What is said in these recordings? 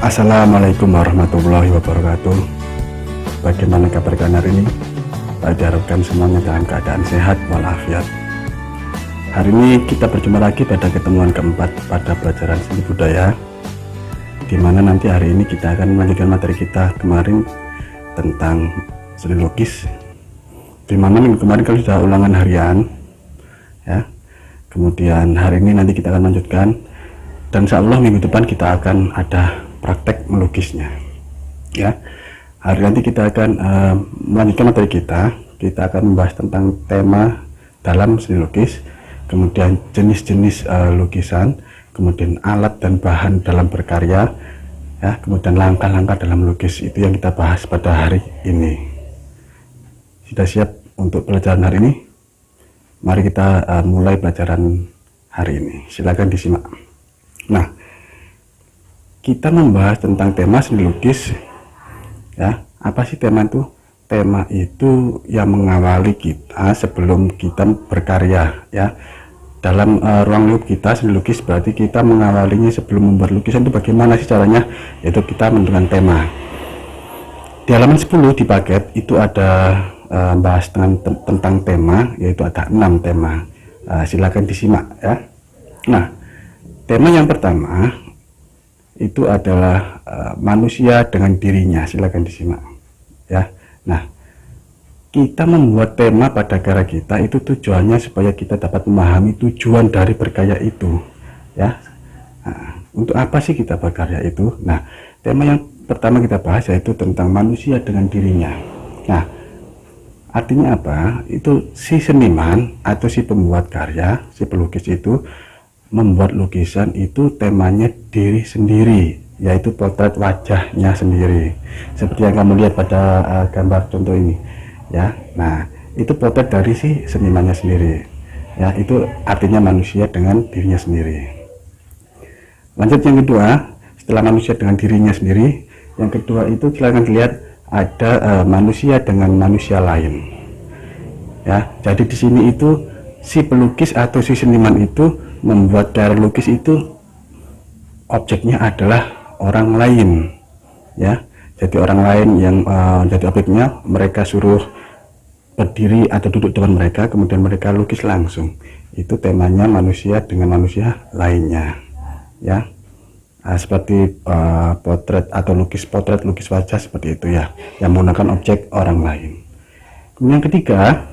Assalamualaikum warahmatullahi wabarakatuh. Bagaimana kabar kalian hari ini? Saya diharapkan semuanya dalam keadaan sehat walafiat. Hari ini kita berjumpa lagi pada ketemuan keempat pada pelajaran seni budaya, dimana nanti hari ini kita akan melanjutkan materi kita kemarin tentang seni lukis, dimana minggu kemarin kalau sudah ulangan harian ya. Kemudian hari ini nanti kita akan lanjutkan, dan insya Allah minggu depan kita akan ada praktek melukisnya ya. Hari nanti kita akan melanjutkan materi kita akan membahas tentang tema dalam seni lukis, kemudian jenis-jenis lukisan, kemudian alat dan bahan dalam berkarya ya, kemudian langkah-langkah dalam melukis. Itu yang kita bahas pada hari ini. Sudah siap untuk pelajaran hari ini? Mari kita mulai pelajaran hari ini. Silakan disimak. Nah, kita membahas tentang tema seni lukis ya. Apa sih tema itu? Tema itu yang mengawali kita sebelum kita berkarya ya. Dalam ruang lingkup kita seni lukis berarti kita mengawalinya sebelum membuat lukisan. Itu bagaimana sih caranya? Yaitu kita menentukan tema. Di halaman 10 di paket itu ada bahas tentang tema, yaitu ada 6 tema. Silakan disimak ya. Nah, tema yang pertama itu adalah manusia dengan dirinya. Silakan disimak ya. Nah, kita membuat tema pada karya kita itu tujuannya supaya kita dapat memahami tujuan dari berkarya itu ya. Nah, untuk apa sih kita berkarya itu? Nah, tema yang pertama kita bahas yaitu tentang manusia dengan dirinya. Nah, artinya apa? Itu si seniman atau si pembuat karya, si pelukis itu membuat lukisan itu temanya diri sendiri, yaitu potret wajahnya sendiri, seperti yang kamu lihat pada gambar contoh ini ya. Nah, itu potret dari si senimannya sendiri ya. Itu artinya manusia dengan dirinya sendiri. Lanjut yang kedua, setelah manusia dengan dirinya sendiri, yang kedua itu silakan dilihat ada manusia dengan manusia lain ya. Jadi di sini itu si pelukis atau si seniman itu membuat karya lukis itu objeknya adalah orang lain ya. Jadi orang lain yang jadi objeknya, mereka suruh berdiri atau duduk depan mereka, kemudian mereka lukis langsung. Itu temanya manusia dengan manusia lainnya ya. Seperti potret atau lukis wajah seperti itu ya, yang menggunakan objek orang lain. Kemudian yang ketiga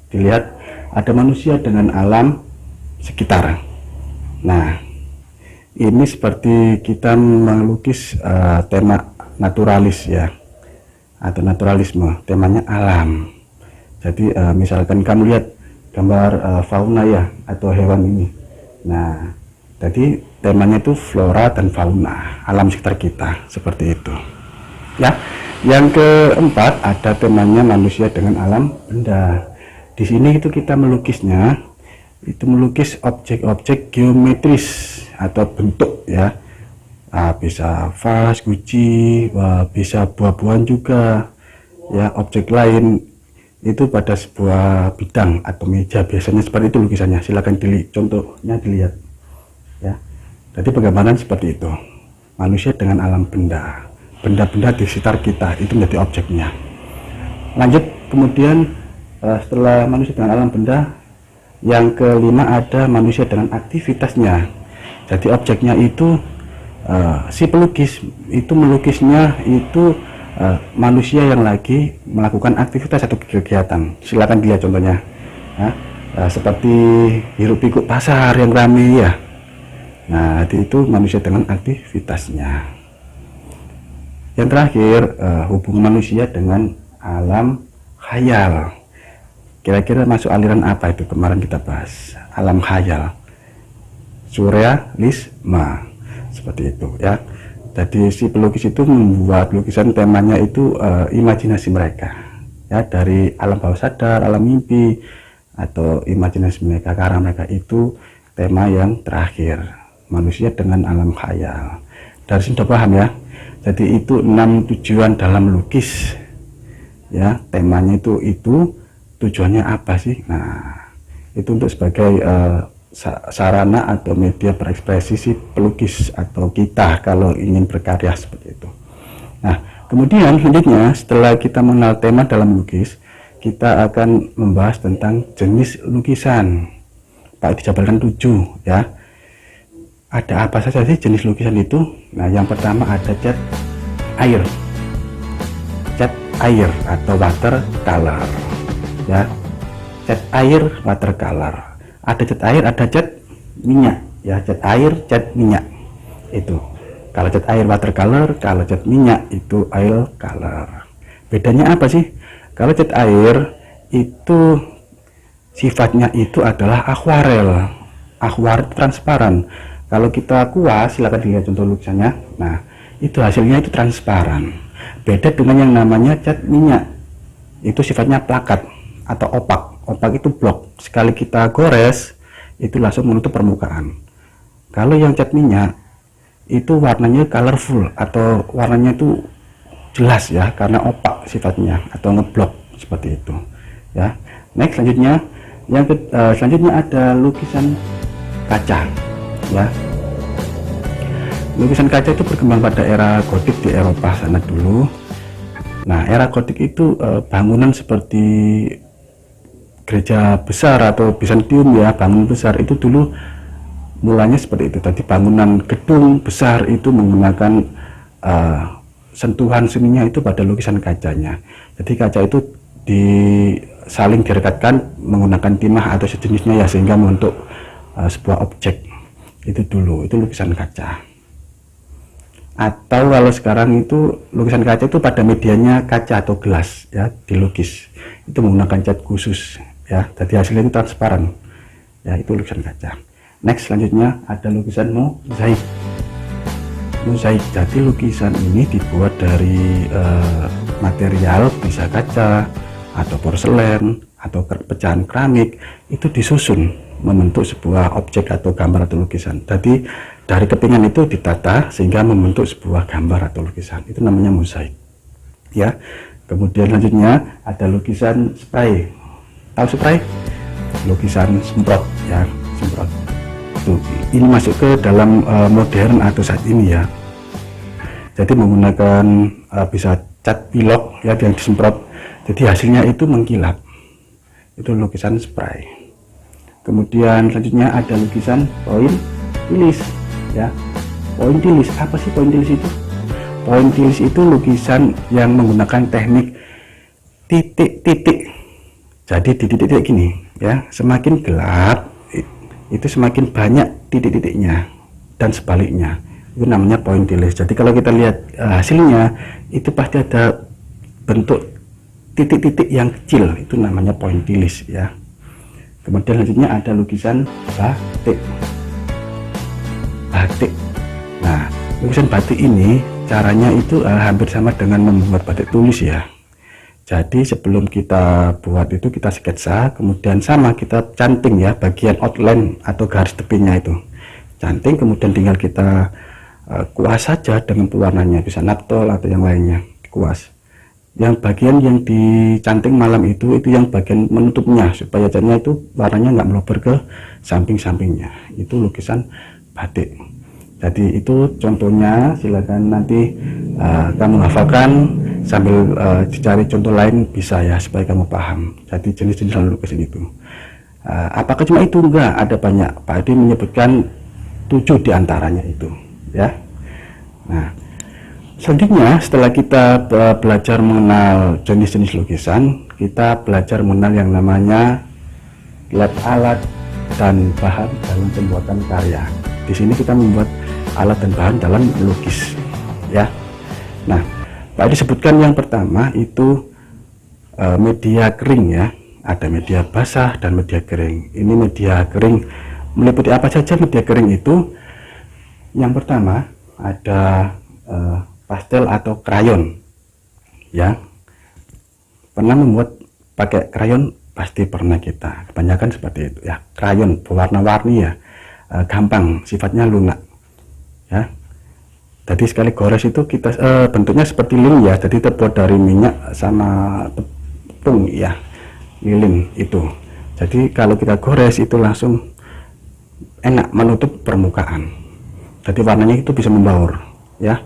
dilihat ada manusia dengan alam sekitar. Nah, ini seperti kita melukis tema naturalis ya, atau naturalisme, temanya alam. Jadi misalkan kamu lihat gambar fauna ya, atau hewan ini. Nah, jadi temanya itu flora dan fauna, alam sekitar kita, seperti itu ya. Yang keempat ada temanya manusia dengan alam benda. Di sini itu kita melukisnya itu melukis objek-objek geometris atau bentuk ya. Bisa vas, guci, bisa buah-buahan juga ya. Objek lain itu pada sebuah bidang atau meja, biasanya seperti itu lukisannya. Silakan contohnya dilihat ya. Jadi bagaimana seperti itu, manusia dengan alam benda, benda-benda di sekitar kita itu menjadi objeknya. Lanjut, kemudian setelah manusia dengan alam benda, yang kelima ada manusia dengan aktivitasnya. Jadi objeknya itu si pelukis itu melukisnya itu manusia yang lagi melakukan aktivitas atau kegiatan. Silakan dilihat contohnya ya. Seperti hiruk pikuk pasar yang ramai ya. Nah, itu manusia dengan aktivitasnya. Yang terakhir hubungan manusia dengan alam khayal. Kira-kira masuk aliran apa itu? Kemarin kita bahas alam khayal, surrealisme, seperti itu ya. Jadi si pelukis itu membuat lukisan temanya itu imajinasi mereka ya, dari alam bawah sadar, alam mimpi, atau imajinasi mereka, karena mereka itu tema yang terakhir, manusia dengan alam khayal. Dari sini sudah paham ya. Jadi itu 6 tujuan dalam lukis ya. Temanya itu tujuannya apa sih? Nah, itu untuk sebagai sarana atau media berekspresi si pelukis atau kita kalau ingin berkarya seperti itu. Nah, kemudian selanjutnya setelah kita mengenal tema dalam melukis, kita akan membahas tentang jenis lukisan. Pak dijabarkan 7 ya. Ada apa saja sih jenis lukisan itu? Nah, yang pertama ada cat air. Cat air atau watercolor ya. Cat air, watercolor. Ada cat air, ada cat minyak ya. Cat air, cat minyak itu. Kalau cat air watercolor, kalau cat minyak itu oil color. Bedanya apa sih? Kalau cat air itu sifatnya itu adalah akuarel. Akuarel transparan. Kalau kita kuas, silakan dilihat contoh lukisannya. Nah, itu hasilnya itu transparan. Beda dengan yang namanya cat minyak. Itu sifatnya plakat atau opak. Opak itu blok. Sekali kita gores, itu langsung menutup permukaan. Kalau yang cat minyak, itu warnanya colorful atau warnanya itu jelas ya, karena opak sifatnya atau ngeblok seperti itu ya. Next, selanjutnya selanjutnya ada lukisan kaca ya. Lukisan kaca itu berkembang pada era gotik di Eropa sana dulu. Nah, era gotik itu bangunan seperti gereja besar atau Bizantium ya, bangunan besar itu dulu mulanya seperti itu. Tadi bangunan gedung besar itu menggunakan sentuhan seninya itu pada lukisan kacanya. Jadi kaca itu saling direkatkan menggunakan timah atau sejenisnya ya, sehingga membentuk sebuah objek. Itu dulu, itu lukisan kaca. Atau kalau sekarang itu lukisan kaca itu pada medianya kaca atau gelas ya, dilukis. Itu menggunakan cat khusus ya, jadi hasilnya itu transparan ya, itu lukisan kaca. Next, selanjutnya ada lukisan mozaik. Mozaik, jadi lukisan ini dibuat dari material bisa kaca atau porselen atau pecahan keramik, itu disusun membentuk sebuah objek atau gambar atau lukisan. Jadi dari kepingan itu ditata sehingga membentuk sebuah gambar atau lukisan, itu namanya mozaik ya. Kemudian selanjutnya ada lukisan spray. Tahu spray? Lukisan semprot ya, semprot. Tuh, ini masuk ke dalam modern atau saat ini ya. Jadi menggunakan bisa cat pilok ya yang disemprot, jadi hasilnya itu mengkilap. Itu lukisan spray. Kemudian selanjutnya ada lukisan pointillis ya. Pointillis, apa sih pointillis itu? Pointillis itu lukisan yang menggunakan teknik titik-titik. Jadi titik-titik gini ya, semakin gelap itu semakin banyak titik-titiknya dan sebaliknya. Itu namanya pointillis. Jadi kalau kita lihat hasilnya itu pasti ada bentuk titik-titik yang kecil, itu namanya pointillis ya. Kemudian selanjutnya ada lukisan batik. Batik. Nah, lukisan batik ini caranya itu hampir sama dengan membuat batik tulis ya. Jadi sebelum kita buat itu kita sketsa, kemudian sama kita canting ya bagian outline atau garis tepinya itu. Canting, kemudian tinggal kita kuas saja dengan pewarnanya, bisa naptol atau yang lainnya, kuas. Yang bagian yang dicanting malam itu yang bagian menutupnya supaya catnya itu warnanya nggak melobar ke samping-sampingnya. Itu lukisan batik. Jadi itu contohnya, silakan nanti kamu hafalkan sambil dicari contoh lain bisa ya, supaya kamu paham. Jadi jenis-jenis lukisan itu. Apakah cuma itu? Enggak, ada banyak. Pak Adi menyebutkan 7 diantaranya itu ya. Nah, selanjutnya setelah kita belajar mengenal jenis-jenis lukisan, kita belajar mengenal yang namanya alat dan bahan dalam pembuatan karya. Di sini kita membuat alat dan bahan dalam melukis ya. Nah, Pak disebutkan yang pertama itu media kering ya. Ada media basah dan media kering. Ini media kering meliputi apa saja media kering itu? Yang pertama ada pastel atau krayon ya. Pernah membuat pakai krayon? Pasti pernah kita, kebanyakan seperti itu ya. Krayon berwarna-warni ya, gampang, sifatnya lunak ya. Jadi sekali gores itu kita bentuknya seperti lilin ya, jadi terbuat dari minyak sama tepung ya, lilin itu. Jadi kalau kita gores itu langsung enak menutup permukaan, jadi warnanya itu bisa membaur ya.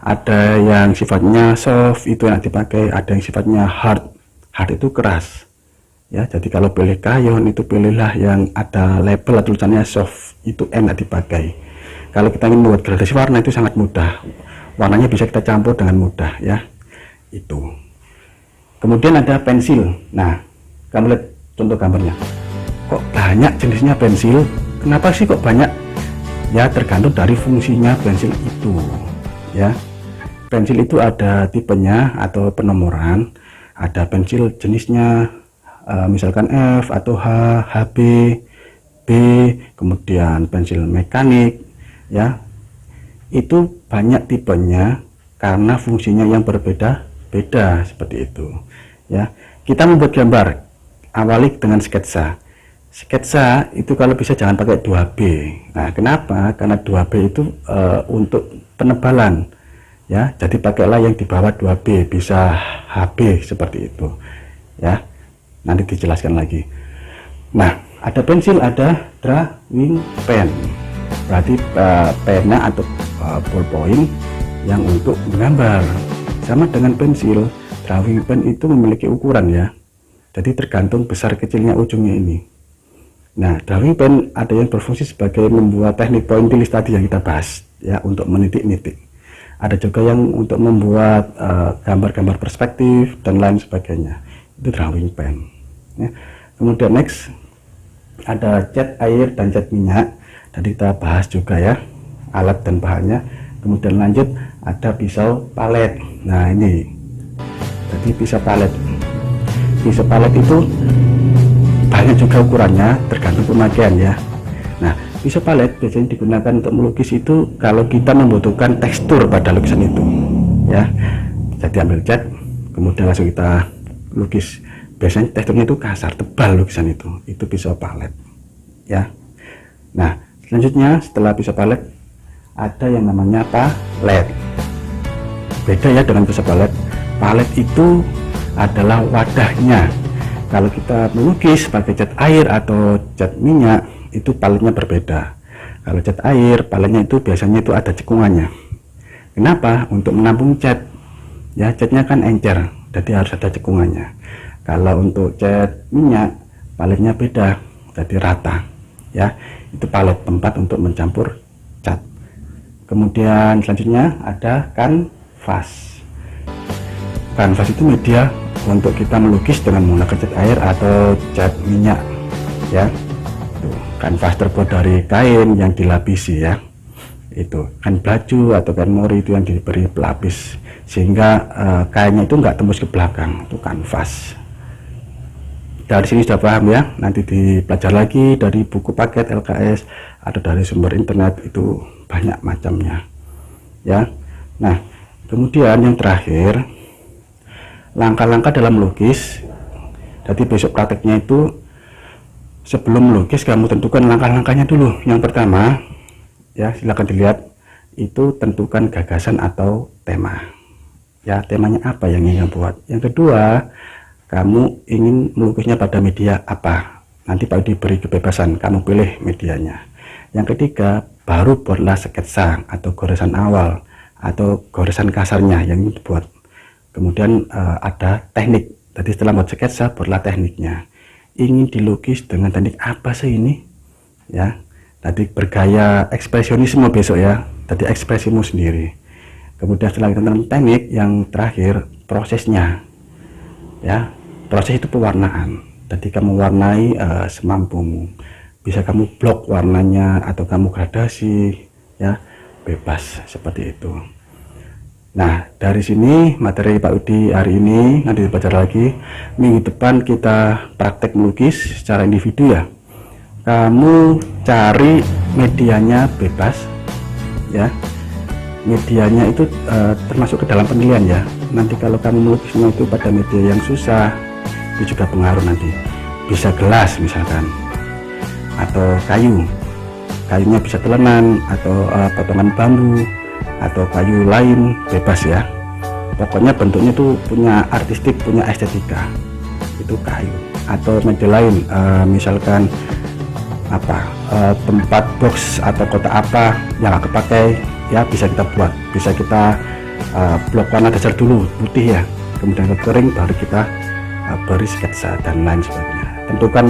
Ada yang sifatnya soft, itu enak dipakai. Ada yang sifatnya hard, hard itu keras ya. Jadi kalau pilih crayon itu pilihlah yang ada label atau tulisannya soft, itu enak dipakai. Kalau kita ingin membuat gradasi warna itu sangat mudah, warnanya bisa kita campur dengan mudah ya. Itu kemudian ada pensil. Nah, kamu lihat contoh gambarnya, kok banyak jenisnya pensil. Kenapa sih kok banyak? Ya tergantung dari fungsinya pensil itu ya. Pensil itu ada tipenya atau penomoran. Ada pensil jenisnya misalkan F atau H, HB, B, kemudian pensil mekanik ya. Itu banyak tipenya karena fungsinya yang berbeda-beda seperti itu ya. Kita membuat gambar, awali dengan sketsa. Sketsa itu kalau bisa jangan pakai 2B. Nah, kenapa? Karena 2B itu untuk penebalan ya, jadi pakailah yang di bawah 2B, bisa HB seperti itu ya. Nanti dijelaskan lagi. Nah, ada pensil, ada drawing pen, berarti pena atau ballpoint yang untuk menggambar. Sama dengan pensil, drawing pen itu memiliki ukuran ya, jadi tergantung besar kecilnya ujungnya ini. Nah, drawing pen ada yang berfungsi sebagai membuat teknik pointillis tadi yang kita bahas ya, untuk menitik-nitik. Ada juga yang untuk membuat gambar-gambar perspektif dan lain sebagainya, itu drawing pen ya. Kemudian next ada cat air dan cat minyak, tadi kita bahas juga ya, alat dan bahannya. Kemudian lanjut ada pisau palet. Nah ini, jadi pisau palet itu banyak juga ukurannya, tergantung pemakaian ya. Nah, pisau palet biasanya digunakan untuk melukis itu kalau kita membutuhkan tekstur pada lukisan itu ya. Jadi ambil cat, kemudian langsung kita lukis. Biasanya teksturnya itu kasar, tebal lukisan itu pisau palet ya. Nah, selanjutnya setelah pisau palet ada yang namanya palet. Beda ya dengan pisau palet. Palet itu adalah wadahnya. Kalau kita melukis pakai cat air atau cat minyak, itu paletnya berbeda. Kalau cat air, paletnya itu biasanya itu ada cekungannya. Kenapa? Untuk menampung cat ya, catnya kan encer, jadi harus ada cekungannya. Kalau untuk cat minyak, paletnya beda, jadi rata ya. Itu palet, tempat untuk mencampur cat. Kemudian selanjutnya ada kanvas. Kanvas itu media untuk kita melukis dengan menggunakan cat air atau cat minyak ya. Kanvas terbuat dari kain yang dilapisi ya, itu kan baju atau kain mori itu yang diberi pelapis sehingga kainnya itu enggak tembus ke belakang, itu kanvas. Dari sini sudah paham ya, nanti dipelajari lagi dari buku paket LKS atau dari sumber internet, itu banyak macamnya ya. Nah, kemudian yang terakhir, langkah-langkah dalam melukis. Jadi besok prakteknya itu sebelum melukis kamu tentukan langkah-langkahnya dulu. Yang pertama ya, silakan dilihat, itu tentukan gagasan atau tema ya, temanya apa yang ingin kamu buat. Yang kedua, kamu ingin melukisnya pada media apa, nanti Pak diberi kebebasan kamu pilih medianya. Yang ketiga, baru buatlah sketsa atau goresan awal atau goresan kasarnya yang ingin dibuat. Kemudian ada teknik. Tadi setelah buat sketsa, buatlah tekniknya. Ingin dilukis dengan teknik apa sih ini? Ya, tadi bergaya ekspresionisme besok ya. Tadi ekspresimu sendiri. Kemudian setelah kita tentang teknik, yang terakhir prosesnya. Ya, proses itu pewarnaan. Tadi kamu warnai semampumu. Bisa kamu blok warnanya atau kamu gradasi, ya, bebas seperti itu. Nah, dari sini materi Pak Udi hari ini, nanti dibaca lagi. Minggu depan kita praktek melukis secara individu ya. Kamu cari medianya bebas ya. Medianya itu termasuk ke dalam penilaian ya. Nanti kalau kamu melukisnya itu pada media yang susah, itu juga pengaruh nanti. Bisa gelas misalkan, atau kayunya bisa telenan, atau potongan bambu, atau kayu lain, bebas ya. Pokoknya bentuknya itu punya artistik, punya estetika, itu kayu. Atau media lain, misalkan tempat box atau kotak apa yang akan pakai ya, bisa kita buat, bisa kita blok warna dasar dulu putih ya, kemudian kering baru kita beri sketsa dan lain sebagainya. Tentukan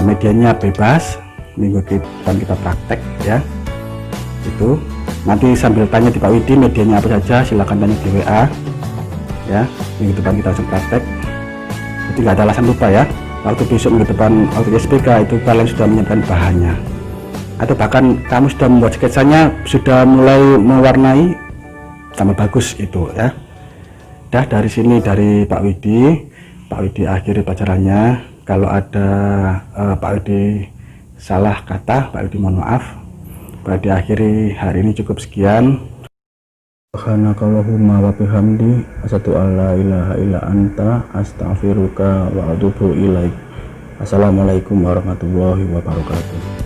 medianya bebas, minggu depan kita praktek ya. Itu nanti sambil tanya di Pak Widi medianya apa saja, silahkan tanya di WA ya. Minggu depan kita langsung praktek, jadi nggak ada alasan lupa ya. Waktu besok minggu depan waktu SPK itu kalian sudah menyiapkan bahannya, atau bahkan kamu sudah membuat sketsanya, sudah mulai mewarnai, tambah bagus itu ya. Dah dari sini dari Pak Widi akhiri pelajarannya. Kalau ada Pak Widi salah kata, Pak Widi mohon maaf. Pak Widi akhiri hari ini cukup sekian. Subhanakallahumma wa bihamdi asyhadu an la ilaha illa anta astaghfiruka wa atubu ilaik. Assalamualaikum warahmatullahi wabarakatuh.